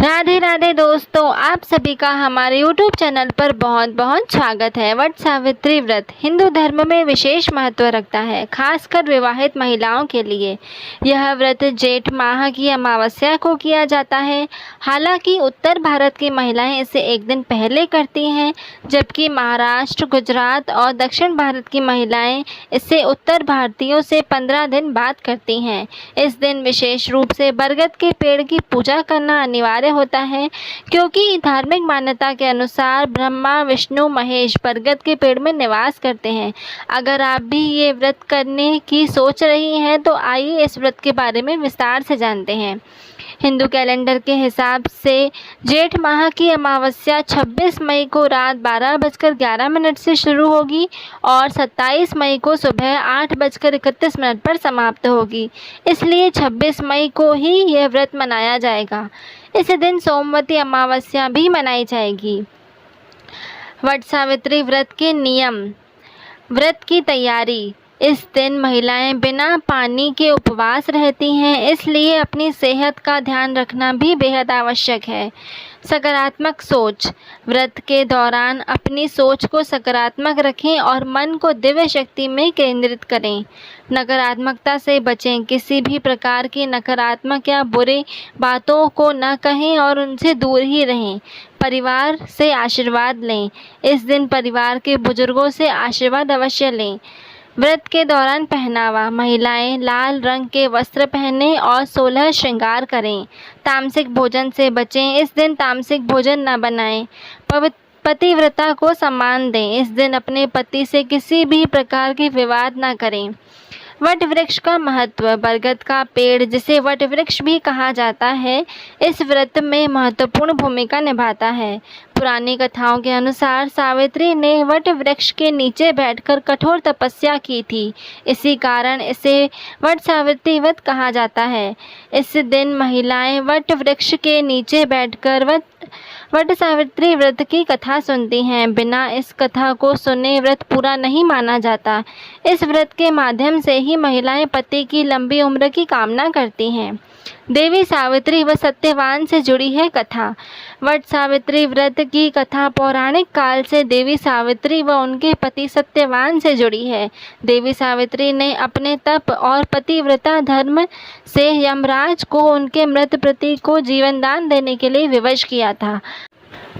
राधे राधे दोस्तों, आप सभी का हमारे YouTube चैनल पर बहुत बहुत स्वागत है। वट सावित्री व्रत हिंदू धर्म में विशेष महत्व रखता है, खासकर विवाहित महिलाओं के लिए। यह व्रत जेठ माह की अमावस्या को किया जाता है। हालांकि उत्तर भारत की महिलाएं इसे एक दिन पहले करती हैं, जबकि महाराष्ट्र, गुजरात और दक्षिण भारत की महिलाएं इसे उत्तर भारतीयों से 15 दिन बाद करती हैं। इस दिन विशेष रूप से बरगद के पेड़ की पूजा करना अनिवार्य होता है, क्योंकि धार्मिक मान्यता के अनुसार ब्रह्मा, विष्णु, महेश बरगद के पेड़ में निवास करते हैं। अगर आप भी ये व्रत करने की सोच रही हैं तो आइए इस व्रत के बारे में विस्तार से जानते हैं। हिंदू कैलेंडर के हिसाब से जेठ माह की अमावस्या 26 मई को रात 12:11 से शुरू होगी और 27 मई को सुबह 8:31 पर समाप्त होगी। इसलिए 26 मई को ही यह व्रत मनाया जाएगा। इस दिन सोमवती अमावस्या भी मनाई जाएगी। वट सावित्री व्रत के नियम। व्रत की तैयारी। इस दिन महिलाएं बिना पानी के उपवास रहती हैं, इसलिए अपनी सेहत का ध्यान रखना भी बेहद आवश्यक है। सकारात्मक सोच। व्रत के दौरान अपनी सोच को सकारात्मक रखें और मन को दिव्य शक्ति में केंद्रित करें। नकारात्मकता से बचें। किसी भी प्रकार की नकारात्मक या बुरी बातों को न कहें और उनसे दूर ही रहें। परिवार से आशीर्वाद लें। इस दिन परिवार के बुजुर्गों से आशीर्वाद अवश्य लें। व्रत के दौरान पहनावा। महिलाएं लाल रंग के वस्त्र पहनें और 16 श्रृंगार करें। तामसिक भोजन से बचें। इस दिन तामसिक भोजन न बनाएं। पतिव्रता को सम्मान दें। इस दिन अपने पति से किसी भी प्रकार के विवाद न करें। वट वृक्ष का महत्व। बरगद का पेड़, जिसे वट वृक्ष भी कहा जाता है, इस व्रत में महत्वपूर्ण भूमिका निभाता है। पुरानी कथाओं के अनुसार सावित्री ने वट वृक्ष के नीचे बैठकर कठोर तपस्या की थी। इसी कारण इसे वट सावित्री व्रत कहा जाता है। इस दिन महिलाएं वट वृक्ष के नीचे बैठकर वट सावित्री व्रत की कथा सुनती हैं। बिना इस कथा को सुने व्रत पूरा नहीं माना जाता। इस व्रत के माध्यम से ही महिलाएं पति की लंबी उम्र की कामना करती हैं। देवी सावित्री व सत्यवान से जुड़ी है कथा। वट सावित्री व्रत की कथा पौराणिक काल से देवी सावित्री व उनके पति सत्यवान से जुड़ी है। देवी सावित्री ने अपने तप और पतिव्रता धर्म से यमराज को उनके मृत पति को जीवन दान देने के लिए विवश किया था।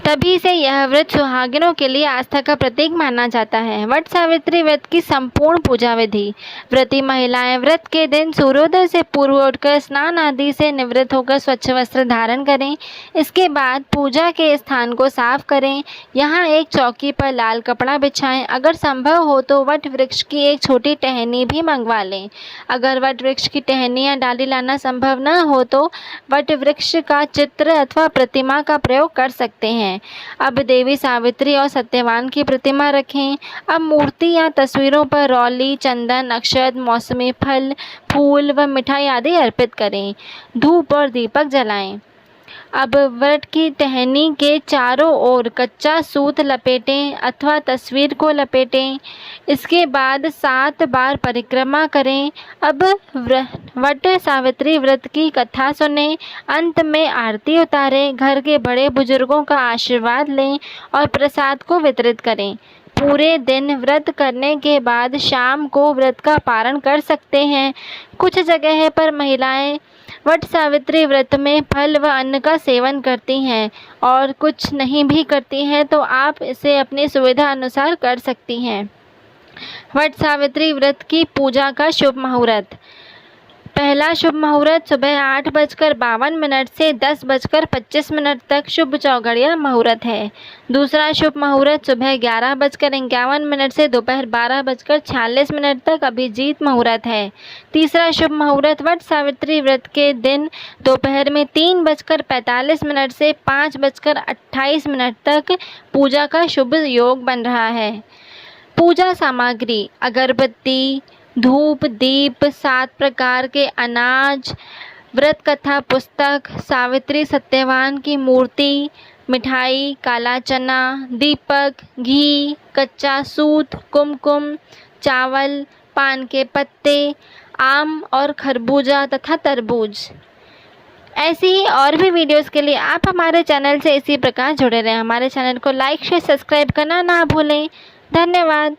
तभी से यह व्रत सुहागिनों के लिए आस्था का प्रतीक माना जाता है। वट सावित्री व्रत की संपूर्ण पूजा विधि। व्रती महिलाएं व्रत के दिन सूर्योदय से पूर्व उठकर स्नान आदि से निवृत्त होकर स्वच्छ वस्त्र धारण करें। इसके बाद पूजा के स्थान को साफ करें। यहाँ एक चौकी पर लाल कपड़ा बिछाएं। अगर संभव हो तो वट वृक्ष की एक छोटी टहनी भी मंगवा लें। अगर वट वृक्ष की टहनी या डाली लाना संभव न हो तो वट वृक्ष का चित्र अथवा प्रतिमा का प्रयोग कर सकते हैं। अब देवी सावित्री और सत्यवान की प्रतिमा रखें। अब मूर्ति या तस्वीरों पर रौली, चंदन, अक्षत, मौसमी फल, फूल व मिठाई आदि अर्पित करें। धूप और दीपक जलाएं। अब वट की टहनी के चारों ओर कच्चा सूत लपेटें अथवा तस्वीर को लपेटें। इसके बाद 7 बार परिक्रमा करें। अब वट सावित्री व्रत की कथा सुनें। अंत में आरती उतारें। घर के बड़े बुजुर्गों का आशीर्वाद लें और प्रसाद को वितरित करें। पूरे दिन व्रत करने के बाद शाम को व्रत का पारण कर सकते हैं। कुछ जगह पर महिलाएं वट सावित्री व्रत में फल व अन्न का सेवन करती हैं और कुछ नहीं भी करती हैं, तो आप इसे अपनी सुविधा अनुसार कर सकती हैं। वट सावित्री व्रत की पूजा का शुभ मुहूर्त। पहला शुभ मुहूर्त सुबह 8:52 से 10:25 तक शुभ चौघड़िया मुहूर्त है। दूसरा शुभ मुहूर्त सुबह 11:51 से दोपहर 12:46 तक अभिजीत मुहूर्त है। तीसरा शुभ मुहूर्त वट सावित्री व्रत के दिन दोपहर में 3:45 से 5:28 तक पूजा का शुभ योग बन रहा है। पूजा सामग्री। अगरबत्ती, धूप, दीप, 7 प्रकार के अनाज, व्रत कथा पुस्तक, सावित्री सत्यवान की मूर्ति, मिठाई, काला चना, दीपक, घी, कच्चा सूत, कुमकुम, चावल, पान के पत्ते, आम और खरबूजा तथा तरबूज। ऐसी ही और भी वीडियोस के लिए आप हमारे चैनल से इसी प्रकार जुड़े रहें। हमारे चैनल को लाइक शेयर सब्सक्राइब करना ना भूलें। धन्यवाद।